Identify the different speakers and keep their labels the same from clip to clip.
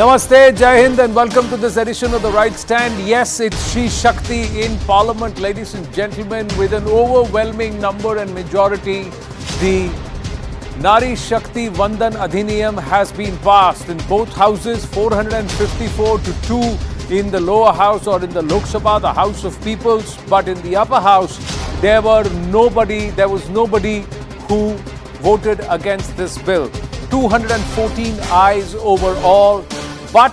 Speaker 1: Namaste, Jai Hind, and welcome to this edition of The Right Stand. Yes, it's Shri Shakti in Parliament, ladies and gentlemen, with an overwhelming number and majority. The Nari Shakti Vandan Adhiniyam has been passed in both houses, 454 to 2 in the lower house or in the Lok Sabha, the House of Peoples. But in the upper house, there was nobody who voted against this bill. 214 ayes overall. But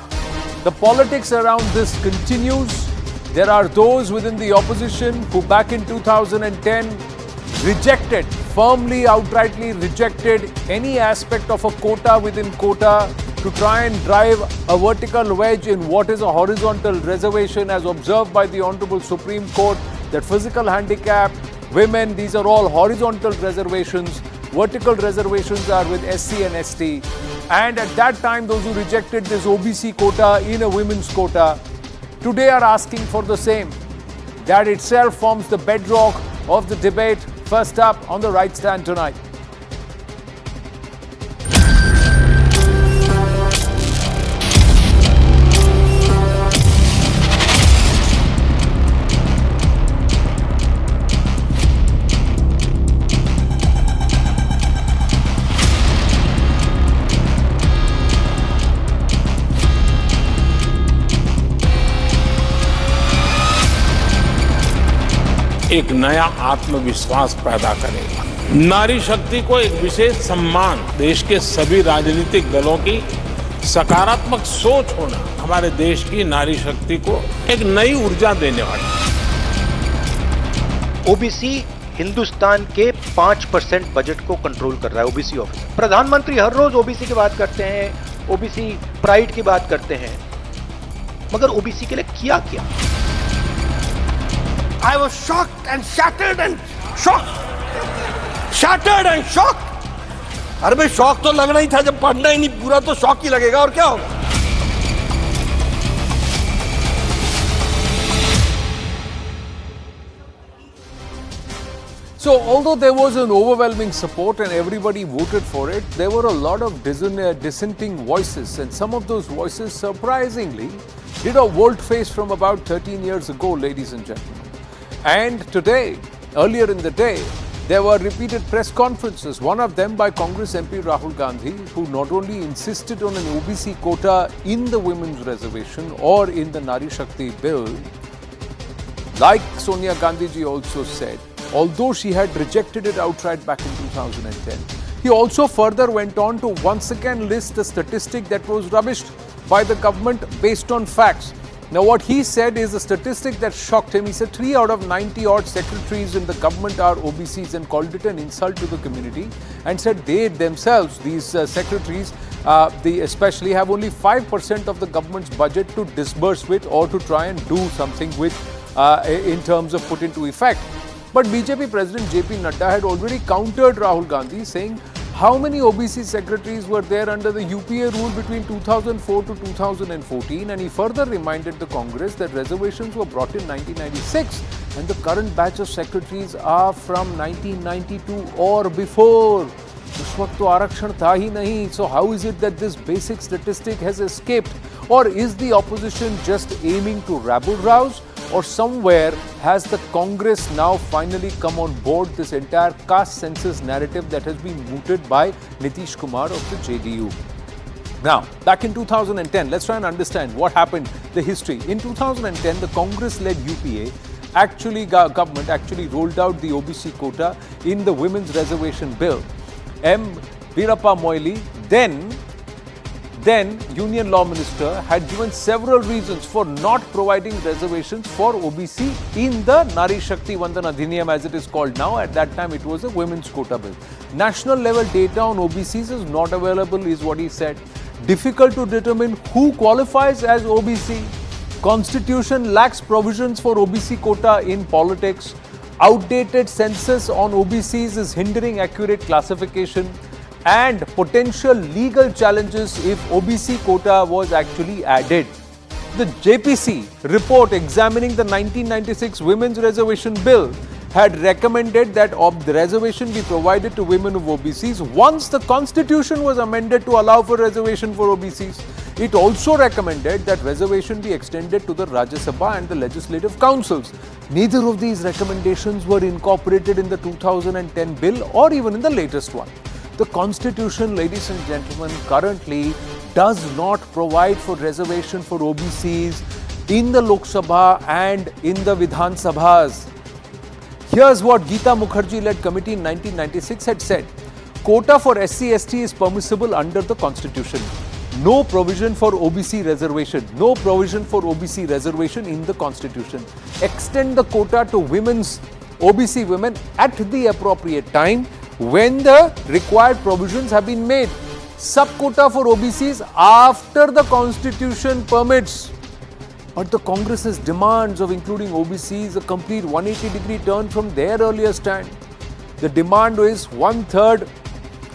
Speaker 1: the politics around this continues. There are those within the opposition who back in 2010 rejected, firmly, outrightly rejected any aspect of a quota within quota to try and drive a vertical wedge in what is a horizontal reservation as observed by the Honorable Supreme Court, that physical handicap, women, these are all horizontal reservations. Vertical reservations are with SC and ST. And at that time, those who rejected this OBC quota in a women's quota, today are asking for the same. That itself forms the bedrock of the debate. First up on The Right Stand tonight.
Speaker 2: एक नया आत्मविश्वास पैदा करेगा। नारी शक्ति को एक विशेष सम्मान, देश के सभी राजनीतिक दलों की सकारात्मक सोच होना हमारे देश की नारी शक्ति को एक नई ऊर्जा देने वाला है।
Speaker 3: ओबीसी हिंदुस्तान के 5% बजट को कंट्रोल कर रहा है। ओबीसी ऑफिसर, प्रधानमंत्री हर रोज ओबीसी की बात करते हैं, ओबीसी प्राइड की बात करते हैं, मगर ओबीसी के लिए किया क्या?
Speaker 4: I was shocked and shattered and shocked. Shattered and shocked. अरे भाई शॉक तो लगना ही था, जब पढ़ना ही नहीं पूरा तो शॉक ही लगेगा, और क्या होगा?
Speaker 1: So, although there was an overwhelming support and everybody voted for it, there were a lot of dissenting voices, and some of those voices, surprisingly, did a volte-face from about 13 years ago, ladies and gentlemen. And today, earlier in the day, there were repeated press conferences, one of them by Congress MP Rahul Gandhi, who not only insisted on an OBC quota in the women's reservation or in the Nari Shakti bill, like Sonia Gandhi ji also said, although she had rejected it outright back in 2010, he also further went on to once again list a statistic that was rubbished by the government based on facts. Now, what he said is a statistic that shocked him. He said 3 out of 90 odd secretaries in the government are OBCs, and called it an insult to the community, and said they themselves, these secretaries, they especially have only 5% of the government's budget to disburse with or to try and do something with in terms of put into effect. But BJP President JP Nadda had already countered Rahul Gandhi, saying how many OBC secretaries were there under the UPA rule between 2004 to 2014, and he further reminded the Congress that reservations were brought in 1996 and the current batch of secretaries are from 1992 or before. उस वक्त तो आरक्षण था ही नहीं. So how is it that this basic statistic has escaped? Or is the opposition just aiming to rabble-rouse? Or somewhere has the Congress now finally come on board this entire caste census narrative that has been mooted by Nitish Kumar of the JDU? Now, back in 2010, let's try and understand what happened, the history. In 2010, the Congress-led UPA government actually rolled out the OBC quota in the women's reservation bill. M. Veerappa Moily, then Union Law Minister, had given several reasons for not providing reservations for OBC in the Nari Shakti Vandan Adhiniyam, as it is called now. At that time, it was a women's quota bill. National level data on OBCs is not available, is what he said. Difficult to determine who qualifies as OBC. Constitution lacks provisions for OBC quota in politics. Outdated census on OBCs is hindering accurate classification, and potential legal challenges if OBC quota was actually added. The JPC report examining the 1996 Women's Reservation Bill had recommended that the reservation be provided to women of OBCs once the constitution was amended to allow for reservation for OBCs. It also recommended that reservation be extended to the Rajya Sabha and the legislative councils. Neither of these recommendations were incorporated in the 2010 bill or even in the latest one. The Constitution, ladies and gentlemen, currently does not provide for reservation for OBCs in the Lok Sabha and in the Vidhan Sabhas. Here's what Geeta Mukherjee-led committee in 1996 had said. Quota for SC/ST is permissible under the Constitution. No provision for OBC reservation. No provision for OBC reservation in the Constitution. Extend the quota to OBC women at the appropriate time when the required provisions have been made. Sub-quota for OBCs after the Constitution permits. But the Congress's demands of including OBCs a complete 180-degree turn from their earlier stand. The demand is one-third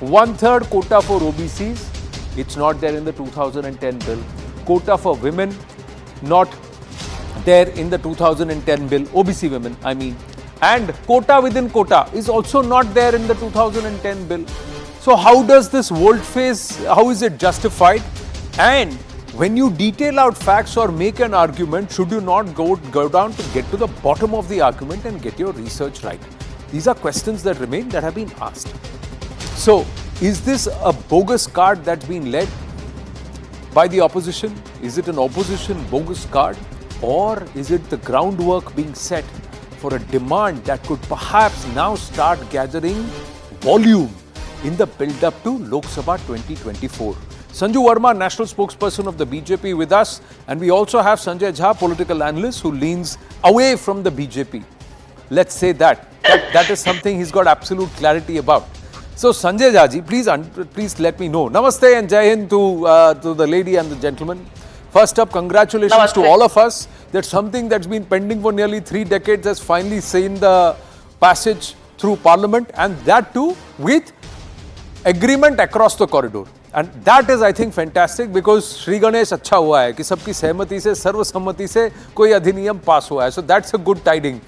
Speaker 1: quota for OBCs. It's not there in the 2010 bill. Quota for women, not there in the 2010 bill. OBC women, I mean. And quota within quota is also not there in the 2010 bill. So how does this volte-face, how is it justified? And when you detail out facts or make an argument, should you not go down to get to the bottom of the argument and get your research right? These are questions that remain that have been asked. So, is this a bogus card that's been led by the opposition? Is it an opposition bogus card? Or is it the groundwork being set for a demand that could perhaps now start gathering volume in the build-up to Lok Sabha 2024? Sanju Verma, national spokesperson of the BJP, with us, and we also have Sanjay Jha, political analyst who leans away from the BJP. Let's say that is something he's got absolute clarity about. So Sanjay Jha ji, please let me know. Namaste and Jai Hind to the lady and the gentleman. First up, congratulations
Speaker 5: Namaste.
Speaker 1: to all of us that something that's been pending for nearly 3 decades has finally seen the passage through Parliament, and that too with agreement across the corridor. And that is, I think, fantastic because Shri Ganesh अच्छा हुआ है कि सबकी सहमति से सर्वसम्मति से कोई अधिनियम पास हुआ है. So that's a good tiding.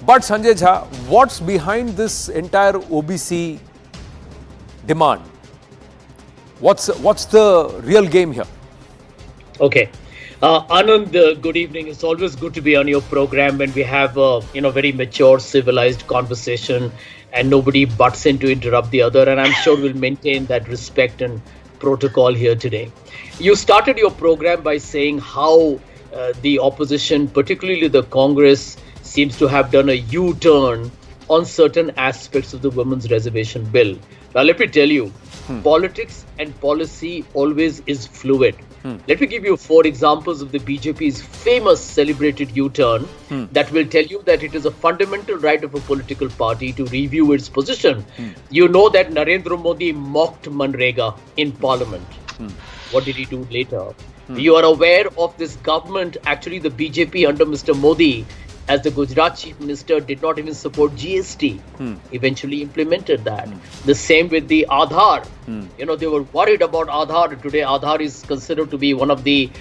Speaker 1: But Sanjay Jha, what's behind this entire OBC demand? What's the real game here?
Speaker 5: Okay. Anand, good evening. It's always good to be on your program when we have a very mature, civilized conversation and nobody butts in to interrupt the other. And I'm sure we'll maintain that respect and protocol here today. You started your program by saying how the opposition, particularly the Congress, seems to have done a U-turn on certain aspects of the women's reservation bill. Now, let me tell you, politics and policy always is fluid. Let me give you 4 examples of the BJP's famous celebrated U-turn that will tell you that it is a fundamental right of a political party to review its position. You know that Narendra Modi mocked Manrega in Parliament. What did he do later? You are aware of this government, actually the BJP under Mr. Modi, as the Gujarat Chief Minister, did not even support GST. Eventually implemented that. The same with the Aadhaar. They were worried about Aadhaar. Today, Aadhaar is considered to be one of the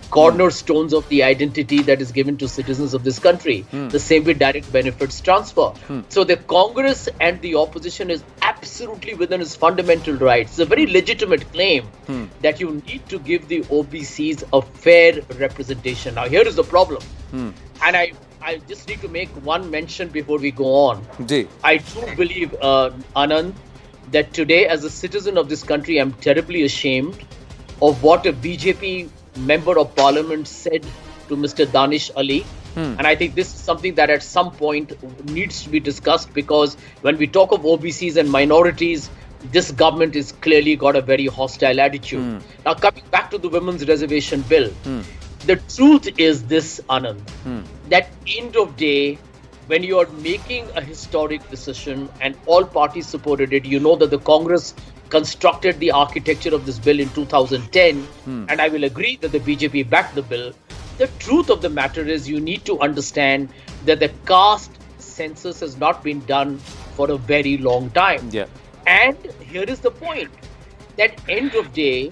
Speaker 5: cornerstones of the identity that is given to citizens of this country. The same with direct benefits transfer. So the Congress and the opposition is absolutely within its fundamental rights. It's a very legitimate claim that you need to give the OBCs a fair representation. Now, here is the problem. And I just need to make one mention before we go on. I do believe, Anand, that today as a citizen of this country, I'm terribly ashamed of what a BJP member of parliament said to Mr. Danish Ali. And I think this is something that at some point needs to be discussed, because when we talk of OBCs and minorities, this government is clearly got a very hostile attitude. Now, coming back to the women's reservation bill, the truth is this, Anand, that end of day, when you are making a historic decision and all parties supported it, you know that the Congress constructed the architecture of this bill in 2010, and I will agree that the BJP backed the bill. The truth of the matter is you need to understand that the caste census has not been done for a very long time. And here is the point, that end of day,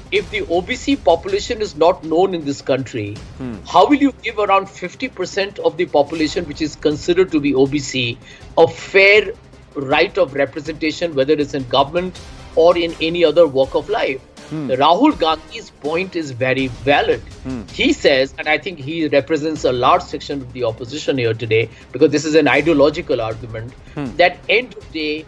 Speaker 5: if the OBC population is not known in this country, how will you give around 50% of the population which is considered to be OBC a fair right of representation, whether it's in government or in any other walk of life? Rahul Gandhi's point is very valid. He says, and I think he represents a large section of the opposition here today, because this is an ideological argument, that end of the day,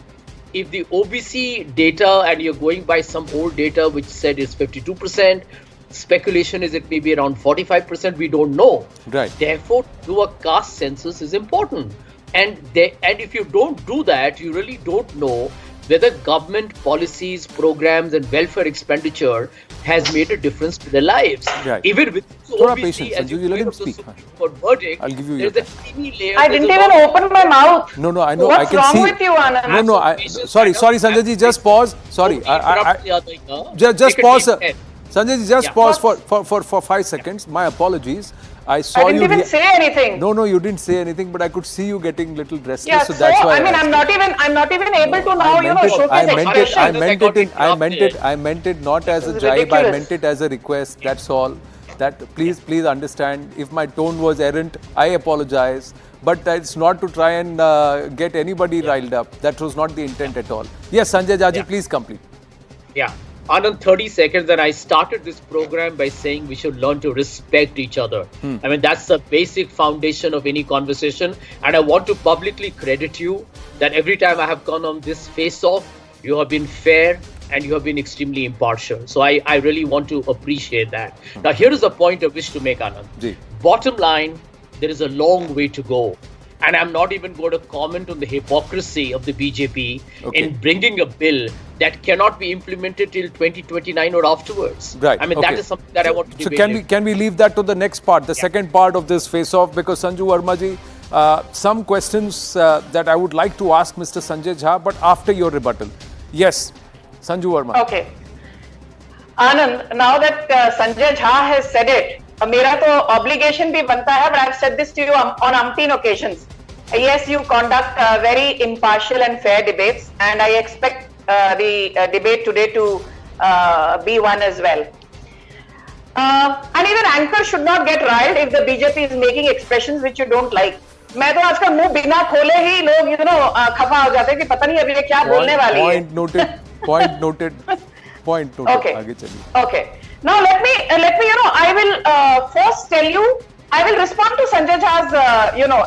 Speaker 5: if the OBC data, and you're going by some old data which said it's 52%, speculation is it may be around 45%, we don't know.
Speaker 1: Right.
Speaker 5: Therefore, do a caste census is important. And if you don't do that, you really don't know whether government policies, programs, and welfare expenditure has made a difference to their lives.
Speaker 1: Right.
Speaker 5: Even with
Speaker 1: Thoda
Speaker 5: OBC,
Speaker 1: patience,
Speaker 5: as
Speaker 1: Sanju,
Speaker 5: you
Speaker 1: let him
Speaker 5: of the
Speaker 1: speak.
Speaker 5: Supreme Court verdict,
Speaker 1: I'll give you your
Speaker 5: there's a teeny layer.
Speaker 6: I didn't even open my mouth.
Speaker 1: No, I know.
Speaker 6: What's
Speaker 1: I can
Speaker 6: wrong
Speaker 1: see.
Speaker 6: with you, Anand?
Speaker 1: No. Sorry, Sanjay ji, just pause. Sorry, just pause. Sanjay ji, just pause for 5 seconds. My apologies. I saw
Speaker 6: I didn't even say anything.
Speaker 1: No, you didn't say anything, but I could see you getting little restless.
Speaker 6: Yeah,
Speaker 1: so that's why.
Speaker 6: I mean, I'm not even able to now, showcase expressions.
Speaker 1: I meant it not as a
Speaker 6: This is
Speaker 1: jibe. I
Speaker 6: ridiculous.
Speaker 1: meant it as a request. That's all. That please understand. If my tone was errant, I apologize. But it's not to try and get anybody riled up. That was not the intent at all. Yes, Sanjay Jaji, please complete.
Speaker 5: Yeah. Anand, 30 seconds, and I started this program by saying we should learn to respect each other. I mean, that's the basic foundation of any conversation. And I want to publicly credit you that every time I have gone on this face-off, you have been fair and you have been extremely impartial. So I really want to appreciate that. Now, here is a point I wish to make, Anand.
Speaker 1: Ji.
Speaker 5: Bottom line, there is a long way to go. And I'm not even going to comment on the hypocrisy of the BJP in bringing a bill that cannot be implemented till 2029 or afterwards.
Speaker 1: Right.
Speaker 5: I mean, that is something that I want to
Speaker 1: So
Speaker 5: debate.
Speaker 1: can we leave that to the next part, the second part of this face-off? Because Sanju Verma ji, some questions that I would like to ask Mr. Sanjay Jha, but after your rebuttal. Yes, Sanju Verma.
Speaker 6: Okay. Anand, now that Sanjay Jha has said it, मेरा तो obligation भी बनता है, but I've said this to you on umpteen occasions. Yes, you conduct very impartial and fair debates, and I expect the debate today to be one as well. And even anchor should not get riled if the BJP is making expressions which you don't like. मैं तो आजकल मुंह बिना खोले ही लोग खफा हो जाते हैं कि पता नहीं अभी ये क्या बोलने वाली है.
Speaker 1: Point noted.
Speaker 6: Okay.
Speaker 1: आगे चलिए.
Speaker 6: Okay. Now let me I will first tell you, I will respond to Sanjay Jha's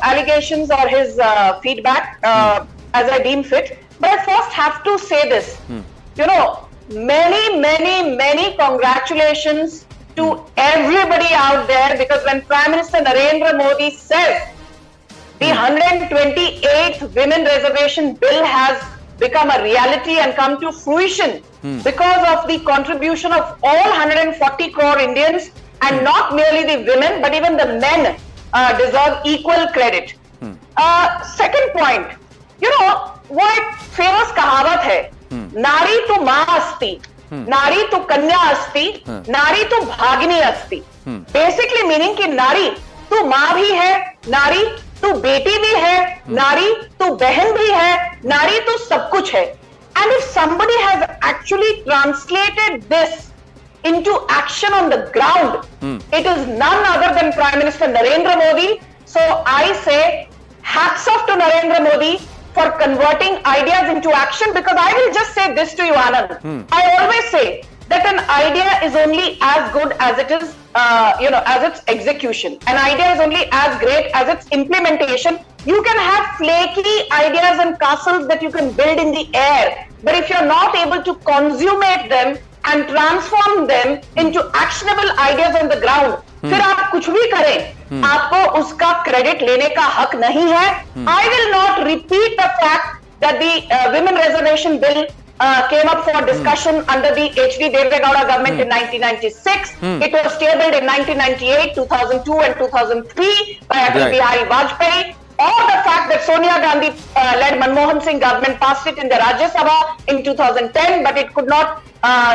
Speaker 6: allegations or his feedback as I deem fit. But I first have to say this. Many congratulations to everybody out there, because when Prime Minister Narendra Modi says the 128th Women Reservation Bill has become a reality and come to fruition because of the contribution of all 140 crore Indians, and not merely the women but even the men deserve equal credit. Second point, वो एक famous कहावत है, नारी तो माँ अस्ति, नारी तो कन्या अस्ति, नारी तो भागिनी अस्ति. Basically meaning कि नारी तो माँ भी है, नारी तो बेटी भी है, नारी तो बहन भी है, नारी तो सब कुछ है. And if somebody has actually translated this into action on the ground, it is none other than Prime Minister Narendra Modi. So I say hats off to Narendra Modi for converting ideas into action, because I will just say this to you, Anand. I always say that an idea is only as good as it is, as its execution. An idea is only as great as its implementation. You can have flaky ideas and castles that you can build in the air, but if you're not able to consummate them and transform them into actionable ideas on the ground, फिर आप कुछ भी करें, आपको उसका credit लेने का हक नहीं है. I will not repeat the fact that the Women Reservation Bill came up for discussion under the H.D. Devegowda government in 1996. It was tabled in 1998, 2002 and 2003 by Atal Bihari Vajpayee. Or the fact that Sonia Gandhi led Manmohan Singh government passed it in the Rajya Sabha in 2010, but it could not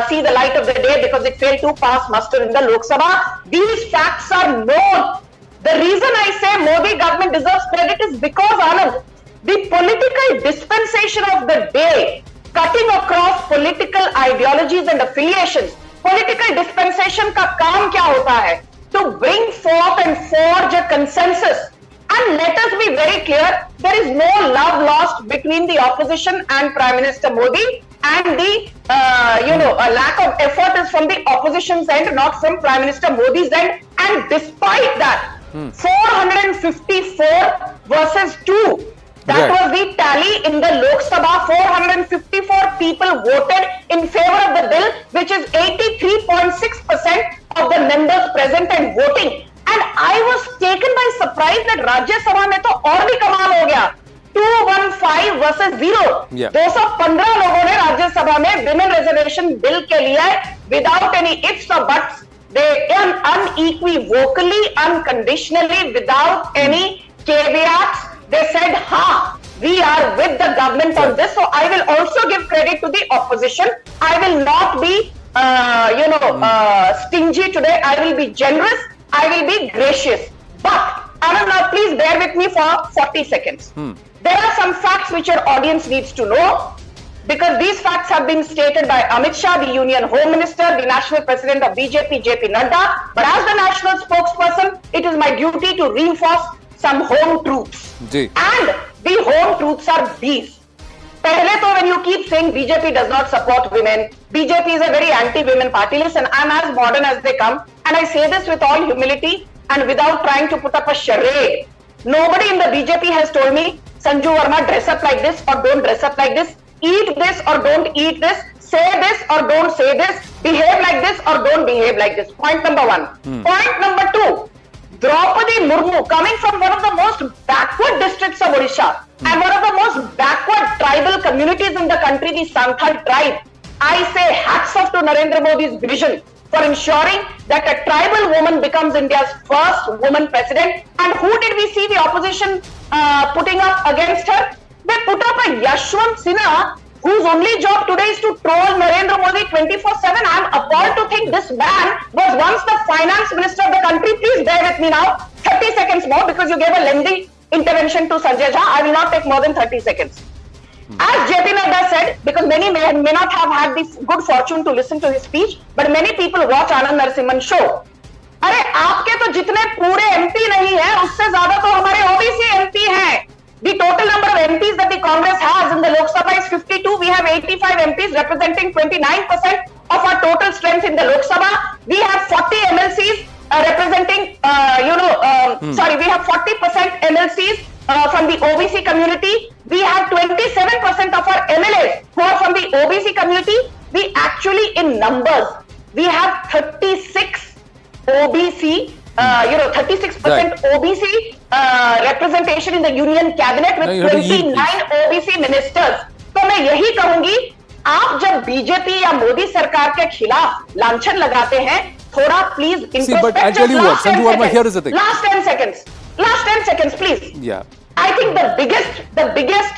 Speaker 6: see the light of the day because it failed to pass muster in the Lok Sabha. These facts are known. The reason I say Modi government deserves credit is because, Anand, the political dispensation of the day, cutting across political ideologies and affiliations, political dispensation का काम क्या होता है? To bring forth and forge a consensus. And let us be very clear, there is no love lost between the opposition and Prime Minister Modi. and the lack of effort is from the opposition's end, not from Prime Minister Modi's end. And despite that, 454 versus 2. That was the tally in the Lok Sabha. 454 people voted in favor of the bill, which is 83.6% of the members present and voting. And I was taken by surprise that Rajya Sabha mein to aur bhi kamal ho gaya. 215 versus 0. 215 लोगों ने राज्य सभा में women reservation bill के लिए without any ifs or buts, they unequivocally, unconditionally, without any caveats, they said, "Ha, we are with the government on this." So I will also give credit to the opposition. I will not be, stingy today. I will be generous. I will be gracious. But Anand, now please bear with me for 40 seconds. There are some facts which your audience needs to know, because these facts have been stated by Amit Shah, the Union Home Minister, the National President of BJP, JP Nadda. But as the national spokesperson, it is my duty to reinforce some home truths. And the home truths are these. Pehle to, when you keep saying BJP does not support women, BJP is a very anti-women party. Listen, I'm as modern as they come, and I say this with all humility and without trying to put up a charade. Nobody in the BJP has told me, Sanju Verma, dress up like this or don't dress up like this, eat this or don't eat this, say this or don't say this, behave like this or don't behave like this. Point number one. Point number two, Draupadi Murmu, coming from one of the most backward districts of Odisha and one of the most backward tribal communities in the country, the Santhal tribe. I say hats off to Narendra Modi's vision for ensuring that a tribal woman becomes India's first woman president. And who did we see the opposition putting up against her? They put up a Yashwant Sinha, whose only job today is to troll Narendra Modi 24/7. I'm appalled to think this man was once the finance minister of the country. Please bear with me now. 30 seconds more, because you gave a lengthy intervention to Sanjay Jha. I will not take more than 30 seconds. As JP Nadda said, because many may not have had the good fortune to listen to his speech, but many people watch Anand Narasimhan show. अरे आपके तो जितने पूरे MP नहीं है, उससे ज्यादा तो हमारे OBC MP हैं. The total number of MPs that the Congress has in the Lok Sabha is 52. We have 85 MPs representing 29% of our total strength in the Lok Sabha. We have 40 MLCs representing, we have 40% MLCs from the OBC community. We have 27% of our MLAs who are from the OBC community. We actually, in numbers, we have 36 OBC, 36% OBC representation in the union cabinet with 29 OBC ministers. तो मैं यही कहूंगी, आप जब BJP या मोदी सरकार के खिलाफ लांछन लगाते हैं, थोड़ा please
Speaker 1: but I'll tell you what, Sanju Verma, here is the thing.
Speaker 6: Last 10 seconds, please.
Speaker 1: Yeah.
Speaker 6: I think the biggest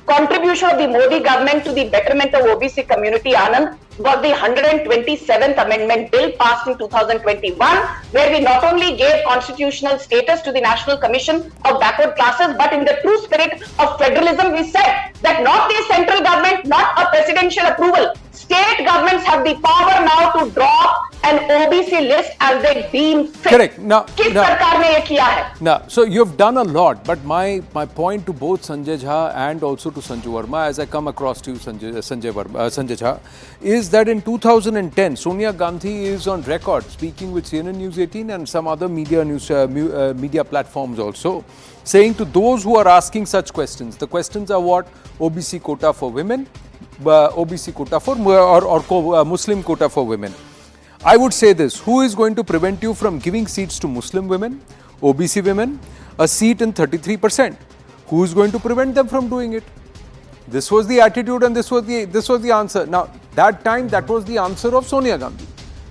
Speaker 6: contribution of the Modi government to the betterment of OBC community, Anand, was the 127th Amendment Bill passed in 2021, where we not only gave constitutional status to the National Commission of Backward Classes, but in the true spirit of federalism, we said that not the central government, not a presidential approval, state governments have the power now to draw an OBC list as they deem fit.
Speaker 1: Correct. Now,
Speaker 6: किस सरकार ने ये किया है?
Speaker 1: Now, so you've done a lot, but my point to both Sanjay Jha and also to Sanju Verma, as I come across to you, Sanjay Jha, is that in 2010, Sonia Gandhi is on record speaking with CNN News 18 and some other media platforms also, saying to those who are asking such questions, the questions are what? OBC quota for women, OBC quota for or Muslim quota for women. I would say this, who is going to prevent you from giving seats to Muslim women, OBC women, a seat in 33%? Who is going to prevent them from doing it? This was the attitude and this was the answer. Now, that time, that was the answer of Sonia Gandhi.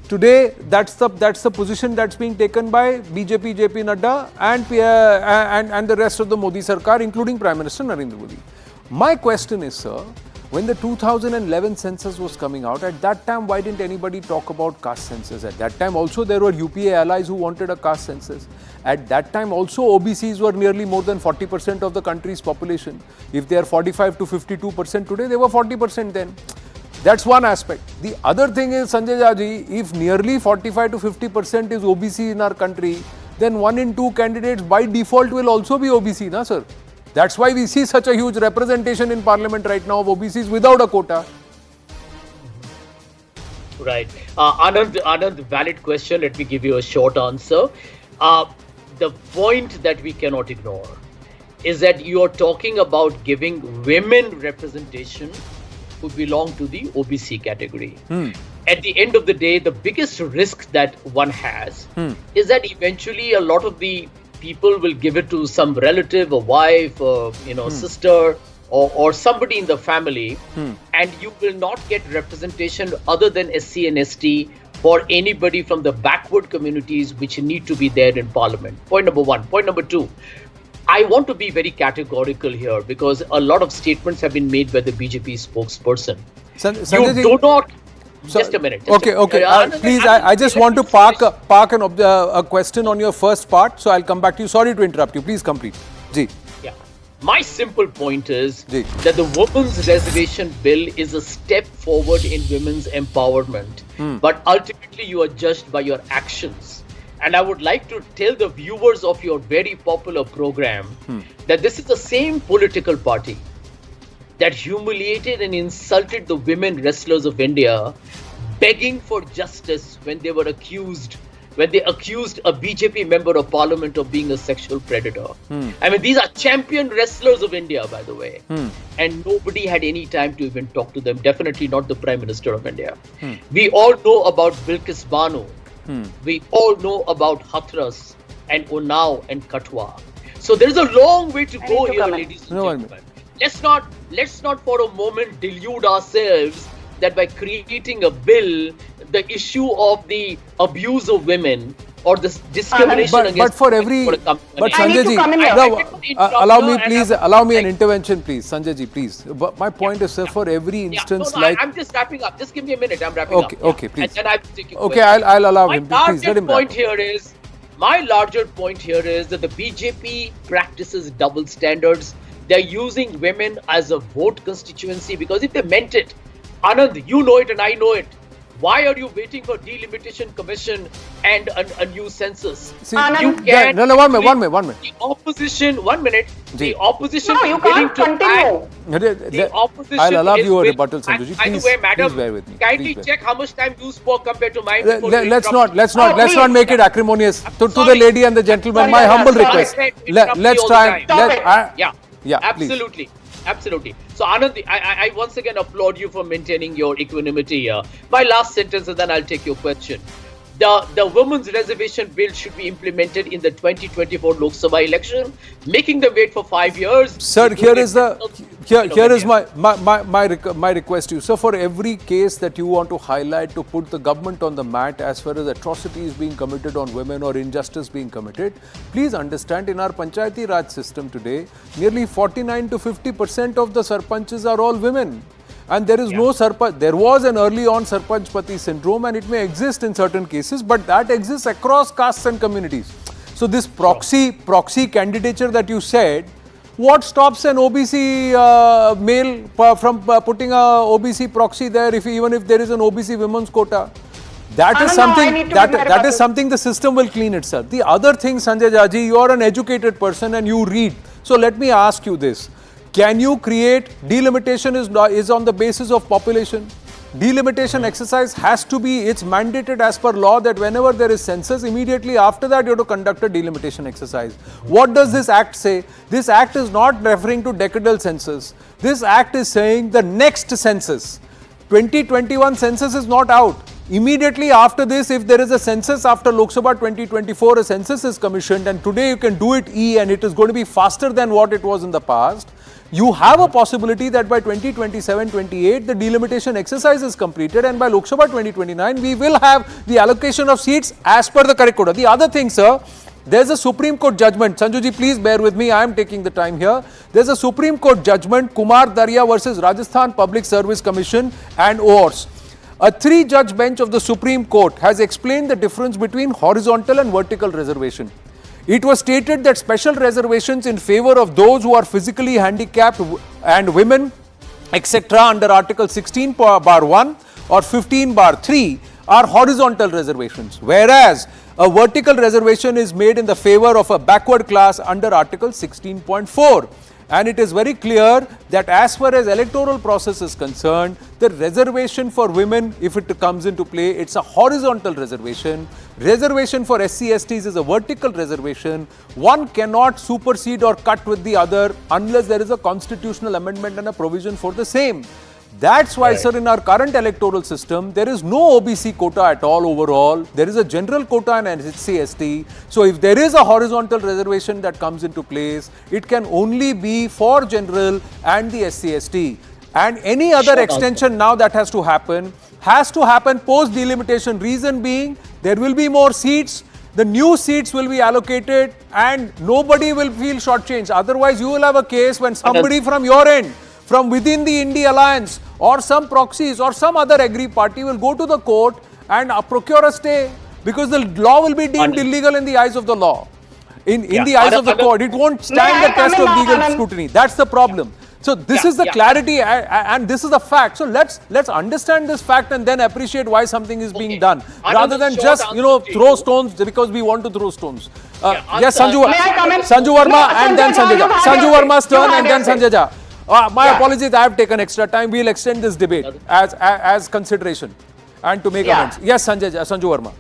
Speaker 1: Today, that's the position that's being taken by BJP, JP Nadda and the rest of the Modi Sarkar, including Prime Minister Narendra Modi. My question is, sir, when the 2011 census was coming out, at that time, why didn't anybody talk about caste census? At that time also, there were UPA allies who wanted a caste census. At that time also, OBCs were nearly more than 40% of the country's population. If they are 45 to 52% today, they were 40% then. That's one aspect. The other thing is, Sanjay Jha, if nearly 45 to 50% is OBC in our country, then 1 in 2 candidates by default will also be OBC, na sir? That's why we see such a huge representation in parliament right now of OBCs without a quota.
Speaker 5: Right. Anand, valid question. Let me give you a short answer. The point that we cannot ignore is that you are talking about giving women representation who belong to the OBC category. At the end of the day, the biggest risk that one has is that eventually a lot of the people will give it to some relative, a wife, or sister, or somebody in the family, and you will not get representation other than SC and ST for anybody from the backward communities which need to be there in parliament. Point number one. Point number two, I want to be very categorical here because a lot of statements have been made by the BJP spokesperson. You do not. Just a minute.
Speaker 1: Okay. Please, I just want to park a question on your first part, so I'll come back to you. Sorry to interrupt you. Please complete. Ji.
Speaker 5: Yeah. My simple point is that the Women's Reservation Bill is a step forward in women's empowerment, but ultimately you are judged by your actions. And I would like to tell the viewers of your very popular program that this is the same political party that humiliated and insulted the women wrestlers of India, begging for justice when they accused a BJP member of parliament of being a sexual predator. I mean, these are champion wrestlers of India, by the way. And nobody had any time to even talk to them. Definitely not the Prime Minister of India. We all know about Bilkis Banu. We all know about Hathras and Unnao and Katwa. So there is a long way to go here, ladies and gentlemen. Let's not for a moment delude ourselves that by creating a bill, the issue of the abuse of women or the discrimination against
Speaker 1: but for every but Sanjay ji, allow me an intervention, please. Sanjay ji, please. But my point is, sir, for every instance
Speaker 5: I'm just wrapping up. Just give me a minute. I'm wrapping up.
Speaker 1: Okay, please.
Speaker 5: And then I will take your
Speaker 1: question. I'll allow him. Please let him
Speaker 5: My larger point here is that the BJP practices double standards. They're using women as a vote constituency because if they meant it, Anand, you know it and I know it. Why are you waiting for delimitation commission and a new census?
Speaker 1: See, one minute.
Speaker 5: The opposition, 1 minute. The opposition
Speaker 6: no, you can't continue.
Speaker 5: The opposition
Speaker 1: I'll allow you a rebuttal, Sanjay.
Speaker 5: By the way, madam,
Speaker 1: please bear with me.
Speaker 5: Kindly check how much time you spoke compared to mine.
Speaker 1: Let's not make it acrimonious. To the lady and the gentleman, my humble request. Let's try.
Speaker 5: Yeah, absolutely. Please. Absolutely. So Anand, I once again applaud you for maintaining your equanimity here. My last sentence and then I'll take your question. The Women's Reservation Bill should be implemented in the 2024 Lok Sabha election, making them wait for 5 years.
Speaker 1: Sir, here is my request to you. So for every case that you want to highlight to put the government on the mat as far as atrocities being committed on women or injustice being committed, please understand in our Panchayati Raj system today, nearly 49 to 50% of the sarpanches are all women. And there is no sarpanch. There was an early on sarpanchpati syndrome and it may exist in certain cases, but that exists across castes and communities. So this proxy candidature that you said, what stops an OBC male from putting a OBC proxy there even if there is an OBC women's quota? That is something the system will clean itself. The other thing, Sanjay Jaji, you are an educated person and you read. So let me ask you this. Can you create delimitation is on the basis of population? Delimitation exercise has to be, it's mandated as per law that whenever there is census, immediately after that you have to conduct a delimitation exercise. What does this act say? This act is not referring to decadal census. This act is saying the next census. 2021 census is not out. Immediately after this, if there is a census after Lok Sabha 2024, a census is commissioned and today you can do it and it is going to be faster than what it was in the past. You have a possibility that by 2027-28, the delimitation exercise is completed and by Lok Sabha 2029, we will have the allocation of seats as per the correct quota. The other thing, sir, there's a Supreme Court judgment. Sanjuji, please bear with me. I am taking the time here. There's a Supreme Court judgment, Kumar Daria versus Rajasthan Public Service Commission and ORS. A 3-judge bench of the Supreme Court has explained the difference between horizontal and vertical reservation. It was stated that special reservations in favor of those who are physically handicapped and women, etc. under Article 16 bar 1 or 15 bar 3 are horizontal reservations, whereas a vertical reservation is made in the favor of a backward class under Article 16.4. And it is very clear that as far as electoral process is concerned, the reservation for women, if it comes into play, it's a horizontal reservation. Reservation for SC/STs is a vertical reservation. One cannot supersede or cut with the other unless there is a constitutional amendment and a provision for the same. That's why, sir, in our current electoral system, there is no OBC quota at all overall. There is a general quota and SC/ST. So if there is a horizontal reservation that comes into place, it can only be for general and the SC/ST. And any other extension now that has to happen post delimitation. Reason being, there will be more seats. The new seats will be allocated and nobody will feel shortchanged. Otherwise, you will have a case when somebody from your end, from within the India alliance or some proxies or some other agri party will go to the court and procure a stay because the law will be deemed illegal in the eyes of the law. In the eyes of the court, it won't stand the test of legal scrutiny. That's the problem. So this is the clarity and this is the fact. So let's understand this fact and then appreciate why something is being done rather than just throw stones because we want to throw stones. Yes, Sanju Verma and then Sanjay Jha. Sanju Verma's turn and then Sanjay Jha. My apologies, I have taken extra time. We'll extend this debate as consideration and to make amends. Yes, Sanju Verma.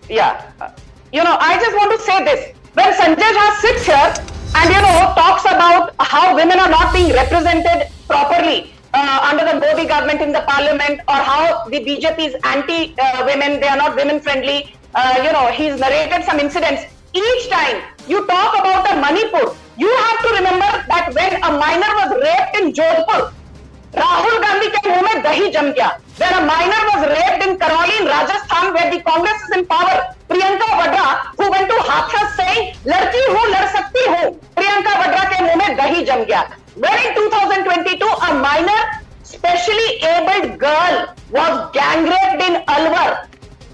Speaker 6: Yeah. I just want to say this. When Sanjay Jha sits here and, talks about how women are not being represented properly under the Modi government in the parliament or how the BJP is anti-women, they are not women-friendly, he's narrated some incidents. Each time you talk about a Manipur, you have to remember that when a minor was raped in Jodhpur, Rahul Gandhi ke muh mein dahi jam gaya. When a minor was raped in Karoli in Rajasthan, where the Congress is in power, Priyanka Vadra, who went to Hathras saying, "Ladki hu, lad sakti hu," Priyanka Vadra ke muh mein dahi jam gaya. When in 2022, a minor, specially abled girl was gang raped in Alwar.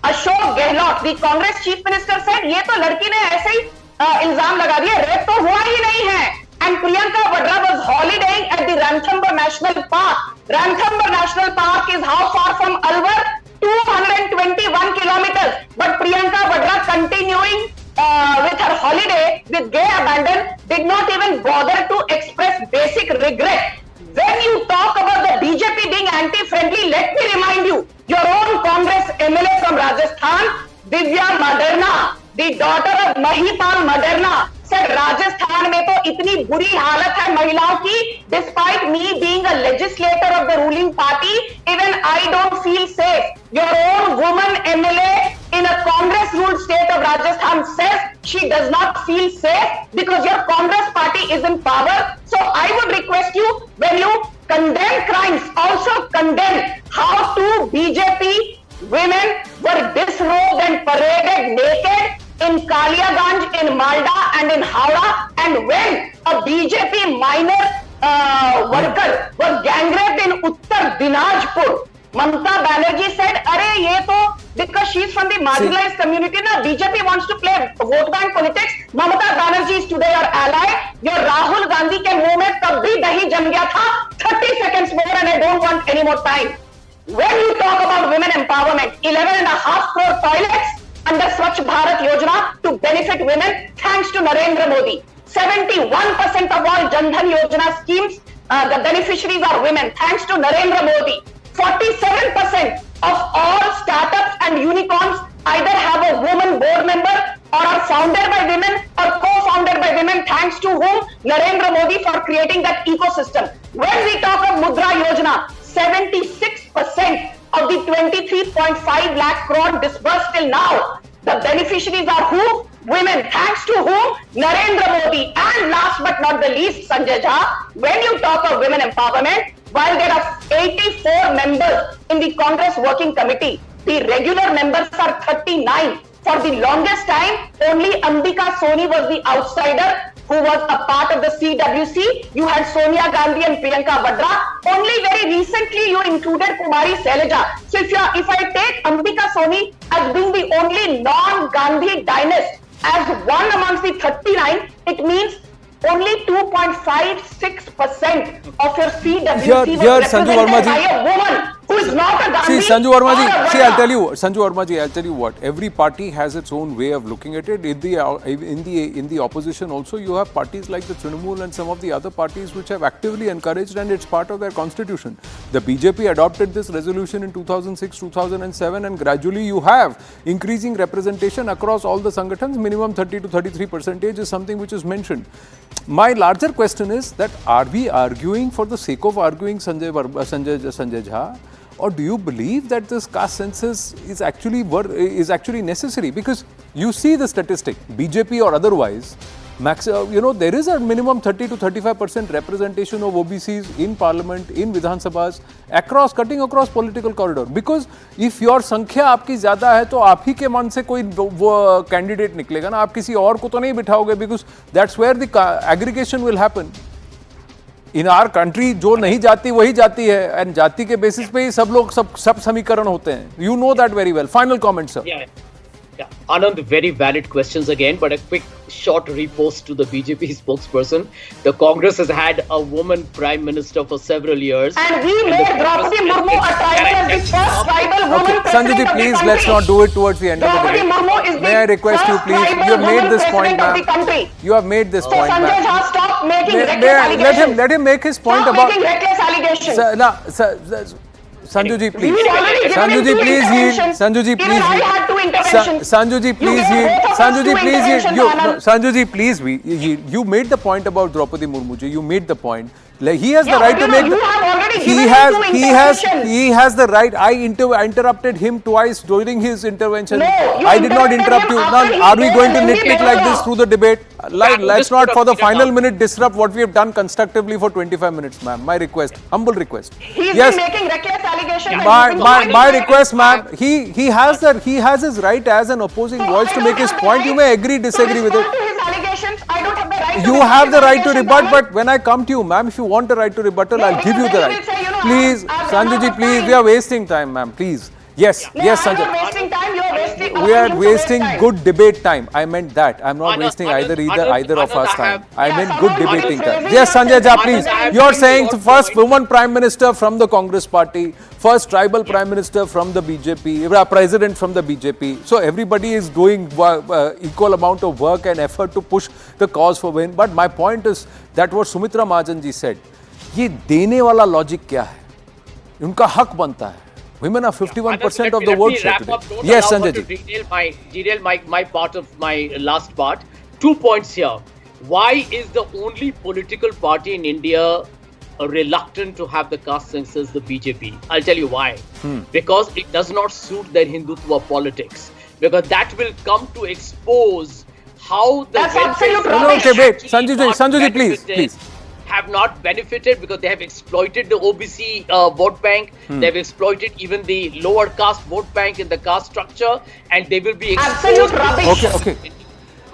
Speaker 6: Ashok Gehlot, the Congress chief minister, said, "ये तो लड़की ने ऐसे ही इल्जाम लगा दिया, rape तो हुआ ही नहीं है." And Priyanka Vadra was holidaying at the Ranthambore National Park. Ranthambore National Park is how far from Alwar? 221 kilometers. But Priyanka Vadra, continuing with her holiday with gay abandon, did not even bother to express basic regret. When you talk about the BJP being anti-friendly, let me remind you, your own Congress MLA from Rajasthan, Divya Maderna, the daughter of Mahipal Maderna, said Rajasthan में तो इतनी बुरी हालत है महिलाओं की, despite me being a legislator of the ruling party, even I don't feel safe. Your own woman MLA in a Congress-ruled state of Rajasthan says she does not feel safe because your Congress party is in power. So I would request you, when you condemn crimes, also condemn how two BJP women were disrobed and paraded naked in Kaliaganj, in Malda and in Howrah, and when a BJP minor worker was gang raped in Uttar Dinajpur, Mamata Banerjee said, "Arey, ye to because she's from the marginalized community, na BJP wants to play vote bank politics." Mamata Banerjee is today your ally. Your Rahul Gandhi ke muh mein tab bhi dahi jam gaya tha. 30 seconds more and I don't want any more time. When you talk about women empowerment, 11.5 crore toilets under Swachh Bharat Yojana to benefit women, thanks to Narendra Modi. 71% of all Jan Dhan Yojana schemes, the beneficiaries are women, thanks to Narendra Modi. 47% of all startups and unicorns either have a woman board member or are founded by women or co-founded by women, thanks to whom? Narendra Modi, for creating that ecosystem. When we talk of Mudra Yojana, 76% of the 23.5 lakh crore disbursed till now, the beneficiaries are who? Women. Thanks to whom? Narendra Modi. And last but not the least, Sanjay Jha, when you talk of women empowerment, while there are 84 members in the Congress Working Committee, the regular members are 39. For the longest time, only Ambika Soni was the outsider who was a part of the CWC. You had Sonia Gandhi and Priyanka Vadra. Only very recently you included Kumari Sailaja. So if I take Ambika Soni as being the only non-Gandhi dynast as one amongst the 39, it means only 2.56% of your CWC was represented by a woman who is not a Gandhi
Speaker 1: Sanju Verma ji, see, Sanju Verma ji, I'll tell you what. Every party has its own way of looking at it. In the opposition also, you have parties like the Trinamool and some of the other parties which have actively encouraged, and it's part of their constitution. The BJP adopted this resolution in 2006, 2007, and gradually you have increasing representation across all the sangatans. Minimum 30 to 33% is something which is mentioned. My larger question is that are we arguing for the sake of arguing, Sanjay Jha, or do you believe that this caste census is actually necessary? Because you see the statistic, BJP or otherwise, there is a minimum 30 to 35% representation of OBCs in Parliament, in Vidhan Sabhas, cutting across political corridor. Because if your संख्या आपकी ज़्यादा है तो आप ही के मन से कोई वो candidate निकलेगा ना, आप किसी और को तो नहीं बिठाओगे, because that's where the aggregation will happen. In our country जो नहीं जाती वही जाती है, and जाति के basis पे ही सब समीकरण होते हैं. You know that very well. Final comment, sir.
Speaker 5: Yeah, Anand, very valid questions again, but a quick short repost to the BJP spokesperson. The Congress has had a woman prime minister for several years.
Speaker 6: And we made Draupadi Murmu a tribal, the first tribal woman president.
Speaker 1: Sanjay ji, please, let's not do it towards the end of the debate. May I request you, please? You have made this point, ma'am. You have made this point, ma'am.
Speaker 6: Sanjay Jha, stop making reckless allegations.
Speaker 1: Let him make his point
Speaker 6: stop
Speaker 1: about...
Speaker 6: making reckless allegations.
Speaker 1: Sanju ji, please. Sanju ji, please yield. Sanju ji, please yield. Sanju ji, please yield. Sanju ji, please yield. Sanju ji, please yield. You made the point about Draupadi Murmu ji. You made the point. Like, he has the right to make. He has the right. I interrupted him twice during his intervention.
Speaker 6: No,
Speaker 1: I did not interrupt you. Now, are we going to nitpick like this through the debate? Let's not, for the final minute, disrupt what we have done constructively for 25 minutes, ma'am. My request, humble request.
Speaker 6: He's been making reckless allegations.
Speaker 1: My request, ma'am. He has his right as an opposing voice to make his point. You may agree, disagree with it.
Speaker 6: I don't have the right.
Speaker 1: You have the right to rebut, but when I come to you, ma'am, if you want the right to rebuttal, I'll give you the right. Please, Sanju ji, please, we are wasting time, ma'am. Please. Yes, yes, Sanjay.
Speaker 6: I'm not wasting time. You are wasting.
Speaker 1: We are wasting good debate time. I meant that. I'm not wasting either of us time. I meant good debating time. Yes, Sanjay Jha, please. You're saying the first woman prime minister from the Congress party, first tribal prime minister from the BJP, president from the BJP. So everybody is doing equal amount of work and effort to push the cause for win. But my point is that what Sumitra Mahajan ji said, ये देने वाला logic क्या है? उनका हक बनता है. Women are 51% of the vote share today. Yes, Sanjay ji.
Speaker 5: Derail my part of my last part. 2 points here. Why is the only political party in India reluctant to have the caste census, the BJP? I'll tell you why. Because it does not suit their Hindutva politics. Because that will come to expose how the
Speaker 1: Okay, wait. Sanjay ji, please.
Speaker 5: Have not benefited because they have exploited the OBC vote bank. They have exploited even the lower caste vote bank in the caste structure, and they will be exposed.
Speaker 6: Absolute rubbish.
Speaker 1: Okay.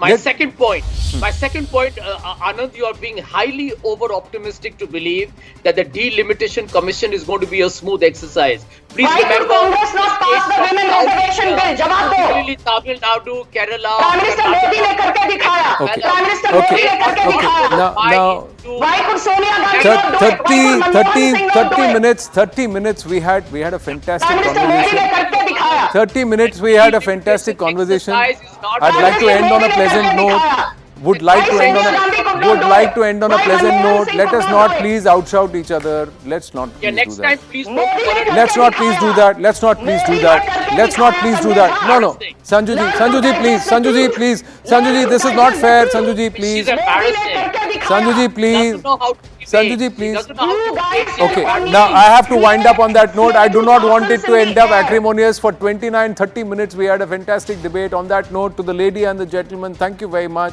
Speaker 5: My second point, Anand, you are being highly over-optimistic to believe that the delimitation commission is going to be a smooth exercise. Please remember,
Speaker 6: Congress not pass the women reservation bill? जवाब दो.
Speaker 5: Tamil Nadu, Kerala.
Speaker 6: Prime Minister Modi ने करके दिखाया. Prime Minister Modi ने करके दिखाया.
Speaker 1: Now,
Speaker 6: Why could Sonia Gandhi
Speaker 1: 30 minutes we had a fantastic
Speaker 6: Prime Minister Modi
Speaker 1: conversation.
Speaker 6: ने करके दिखाया.
Speaker 1: 30 minutes we had a fantastic conversation. I'd like to end on a pleasant note. Would like to end on a pleasant note. Let us not please outshout each other. Let's not please do that. Let's not please do that. Let's not please do that. No. Sanju ji, please. Sanju ji, this is not fair. Sanju ji, please. Sanju ji, please. Okay, now I have to wind up on that note. I do not want it to end up acrimonious. For 29-30 minutes we had a fantastic debate. On that note, to the lady and the gentleman, thank you very much.